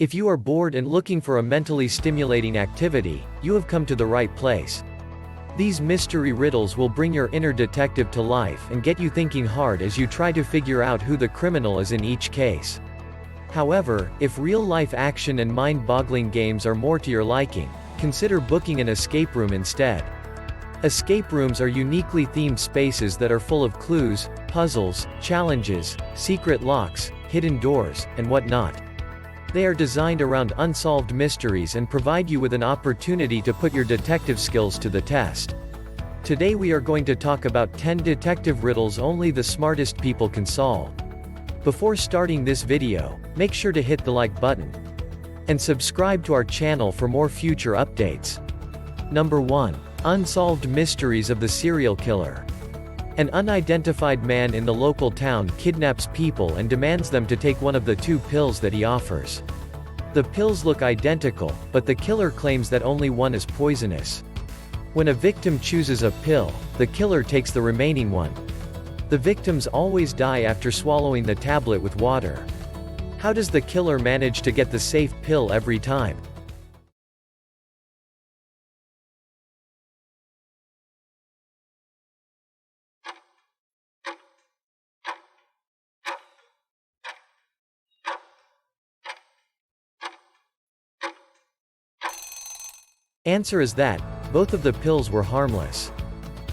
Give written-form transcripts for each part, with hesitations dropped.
If you are bored and looking for a mentally stimulating activity, you have come to the right place. These mystery riddles will bring your inner detective to life and get you thinking hard as you try to figure out who the criminal is in each case. However, if real-life action and mind-boggling games are more to your liking, consider booking an escape room instead. Escape rooms are uniquely themed spaces that are full of clues, puzzles, challenges, secret locks, hidden doors, and whatnot. They are designed around unsolved mysteries and provide you with an opportunity to put your detective skills to the test. Today we are going to talk about 10 detective riddles only the smartest people can solve. Before starting this video, make sure to hit the like button and subscribe to our channel for more future updates. Number 1. Unsolved mysteries of the serial killer. An unidentified man in the local town kidnaps people and demands them to take one of the 2 pills that he offers. The pills look identical, but the killer claims that only one is poisonous. When a victim chooses a pill, the killer takes the remaining one. The victims always die after swallowing the tablet with water. How does the killer manage to get the safe pill every time? Answer is that both of the pills were harmless.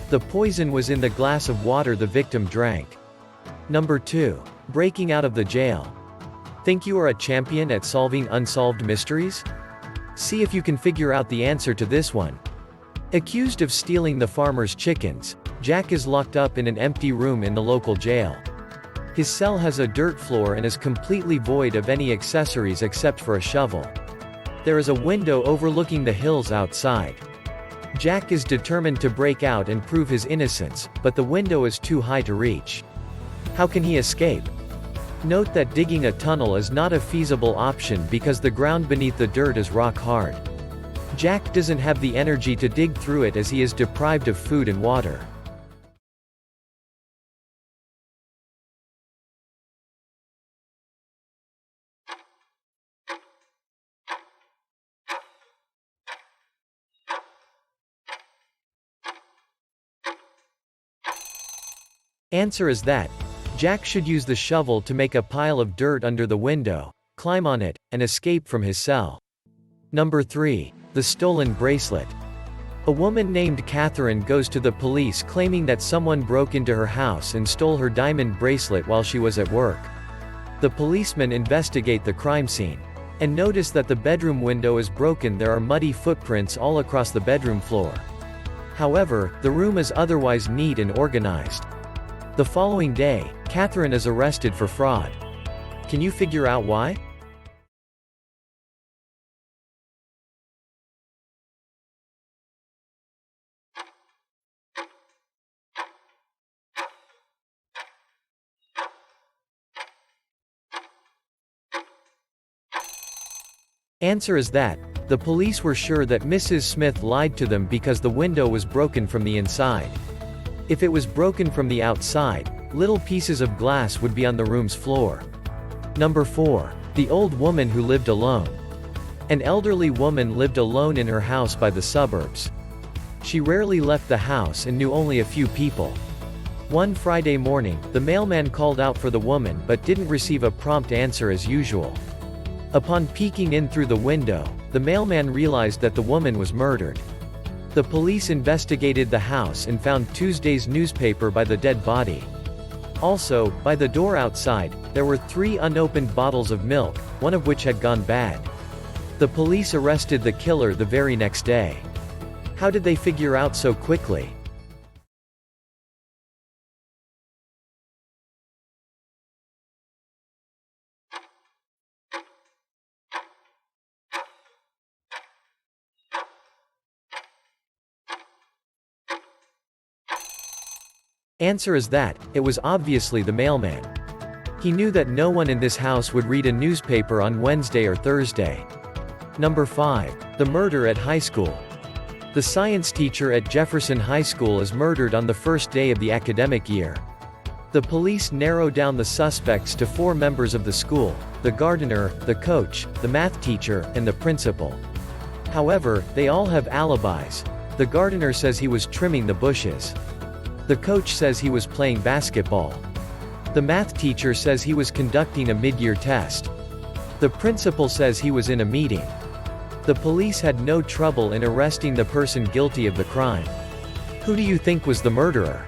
The poison was in the glass of water the victim drank. Number 2. Breaking out of the jail. Think you are a champion at solving unsolved mysteries? See if you can figure out the answer to this one. Accused of stealing the farmer's chickens, Jack is locked up in an empty room in the local jail. His cell has a dirt floor and is completely void of any accessories except for a shovel. There is a window overlooking the hills outside. Jack is determined to break out and prove his innocence, but the window is too high to reach. How can he escape? Note that digging a tunnel is not a feasible option because the ground beneath the dirt is rock hard. Jack doesn't have the energy to dig through it as he is deprived of food and water. Answer is that Jack should use the shovel to make a pile of dirt under the window, climb on it, and escape from his cell. Number 3. The stolen bracelet. A woman named Catherine goes to the police claiming that someone broke into her house and stole her diamond bracelet while she was at work. The policemen investigate the crime scene and notice that the bedroom window is broken. There are muddy footprints all across the bedroom floor. However, the room is otherwise neat and organized. The following day, Catherine is arrested for fraud. Can you figure out why? Answer is that the police were sure that Mrs. Smith lied to them because the window was broken from the inside. If it was broken from the outside, little pieces of glass would be on the room's floor. Number 4. The old woman who lived alone. An elderly woman lived alone in her house by the suburbs. She rarely left the house and knew only a few people. One Friday morning, the mailman called out for the woman but didn't receive a prompt answer as usual. Upon peeking in through the window, the mailman realized that the woman was murdered. The police investigated the house and found Tuesday's newspaper by the dead body. Also, by the door outside, there were 3 unopened bottles of milk, one of which had gone bad. The police arrested the killer the very next day. How did they figure out so quickly? Answer is that it was obviously the mailman. He knew that no one in this house would read a newspaper on Wednesday or Thursday. Number 5. The murder at high school. The science teacher at Jefferson High School is murdered on the first day of the academic year. The police narrow down the suspects to 4 members of the school, the the gardener, the coach, the math teacher, and the principal. However, they all have alibis. The gardener says he was trimming the bushes. The coach says he was playing basketball. The math teacher says he was conducting a mid-year test. The principal says he was in a meeting. The police had no trouble in arresting the person guilty of the crime. Who do you think was the murderer?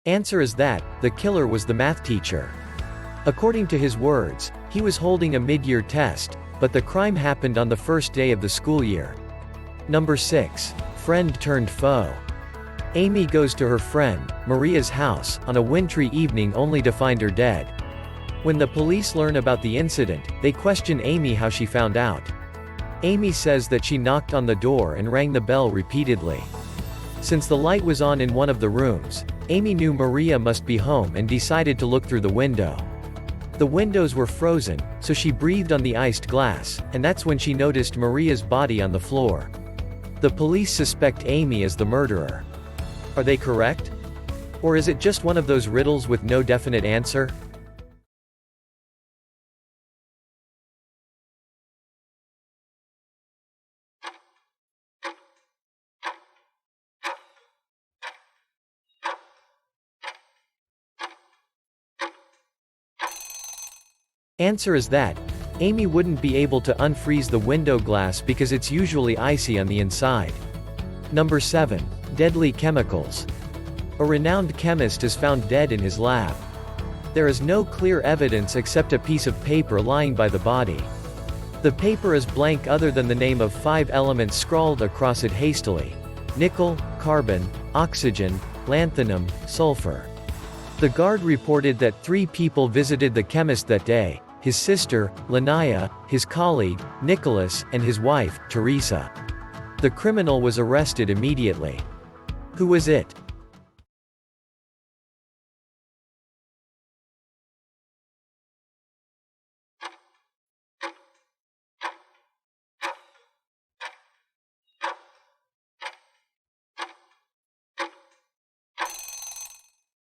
Answer is that, the killer was the math teacher. According to his words, he was holding a mid-year test, but the crime happened on the first day of the school year. Number 6. Friend turned foe. Amy goes to her friend, Maria's house, on a wintry evening only to find her dead. When the police learn about the incident, they question Amy how she found out. Amy says that she knocked on the door and rang the bell repeatedly. Since the light was on in one of the rooms, Amy knew Maria must be home and decided to look through the window. The windows were frozen, so she breathed on the iced glass, and that's when she noticed Maria's body on the floor. The police suspect Amy as the murderer. Are they correct? Or is it just one of those riddles with no definite answer? Answer is that, Amy wouldn't be able to unfreeze the window glass because it's usually icy on the inside. Number 7. Deadly chemicals. A renowned chemist is found dead in his lab. There is no clear evidence except a piece of paper lying by the body. The paper is blank other than the name of 5 elements scrawled across it hastily: nickel, carbon, oxygen, lanthanum, sulfur. The guard reported that 3 people visited the chemist that day: his sister, Lanaya, his colleague, Nicholas, and his wife, Teresa. The criminal was arrested immediately. Who was it?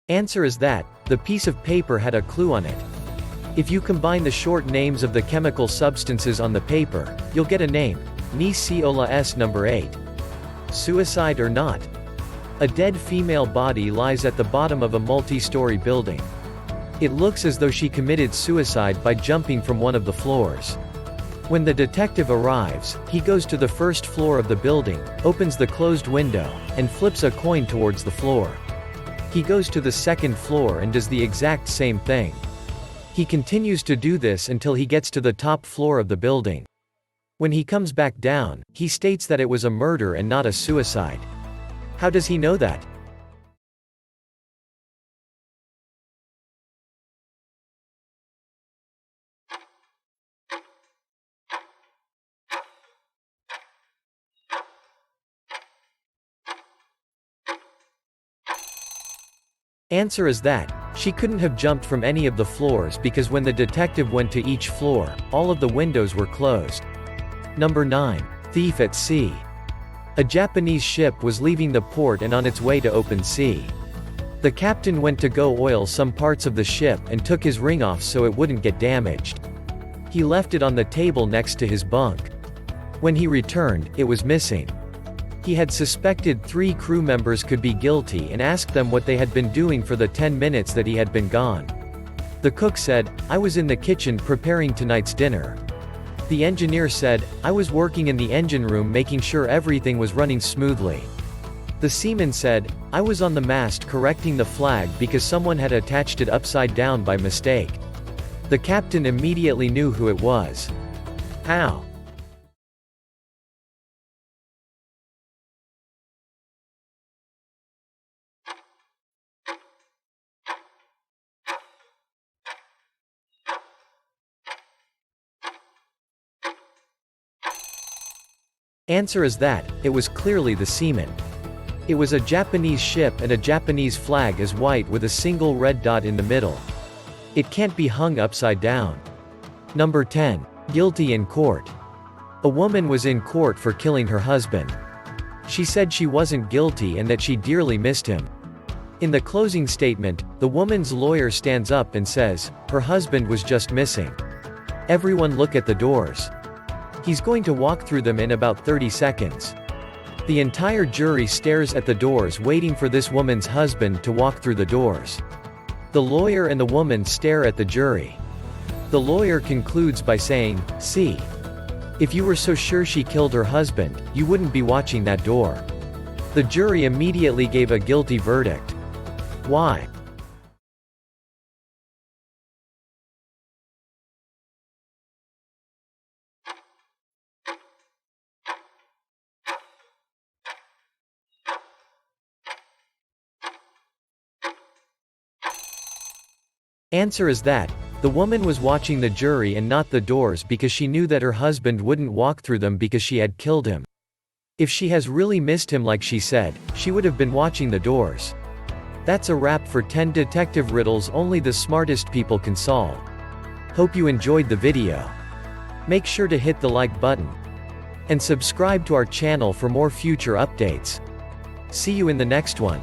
Answer is that, the piece of paper had a clue on it. If you combine the short names of the chemical substances on the paper, you'll get a name: Ni-Cola-S number 8. Suicide or not? A dead female body lies at the bottom of a multi-story building. It looks as though she committed suicide by jumping from one of the floors. When the detective arrives, he goes to the first floor of the building, opens the closed window, and flips a coin towards the floor. He goes to the second floor and does the exact same thing. He continues to do this until he gets to the top floor of the building. When he comes back down, he states that it was a murder and not a suicide. How does he know that? Answer is that, she couldn't have jumped from any of the floors because when the detective went to each floor, all of the windows were closed. Number 9. Thief at sea. A Japanese ship was leaving the port and on its way to open sea. The captain went to go oil some parts of the ship and took his ring off so it wouldn't get damaged. He left it on the table next to his bunk. When he returned, it was missing. He had suspected 3 crew members could be guilty and asked them what they had been doing for the 10 minutes that he had been gone. The cook said, "I was in the kitchen preparing tonight's dinner." The engineer said, "I was working in the engine room making sure everything was running smoothly." The seaman said, "I was on the mast correcting the flag because someone had attached it upside down by mistake." The captain immediately knew who it was. How? Answer is that, it was clearly the seaman. It was a Japanese ship and a Japanese flag is white with a single red dot in the middle. It can't be hung upside down. Number 10. Guilty in court. A woman was in court for killing her husband. She said she wasn't guilty and that she dearly missed him. In the closing statement, the woman's lawyer stands up and says, her husband was just missing. Everyone look at the doors. He's going to walk through them in about 30 seconds. The entire jury stares at the doors waiting for this woman's husband to walk through the doors. The lawyer and the woman stare at the jury. The lawyer concludes by saying, "See? If you were so sure she killed her husband, you wouldn't be watching that door." The jury immediately gave a guilty verdict. Why? Answer is that the woman was watching the jury and not the doors because she knew that her husband wouldn't walk through them because she had killed him. If she has really missed him like she said, she would have been watching the doors. That's a wrap for 10 detective riddles only the smartest people can solve. Hope you enjoyed the video. Make sure to hit the like button. And subscribe to our channel for more future updates. See you in the next one.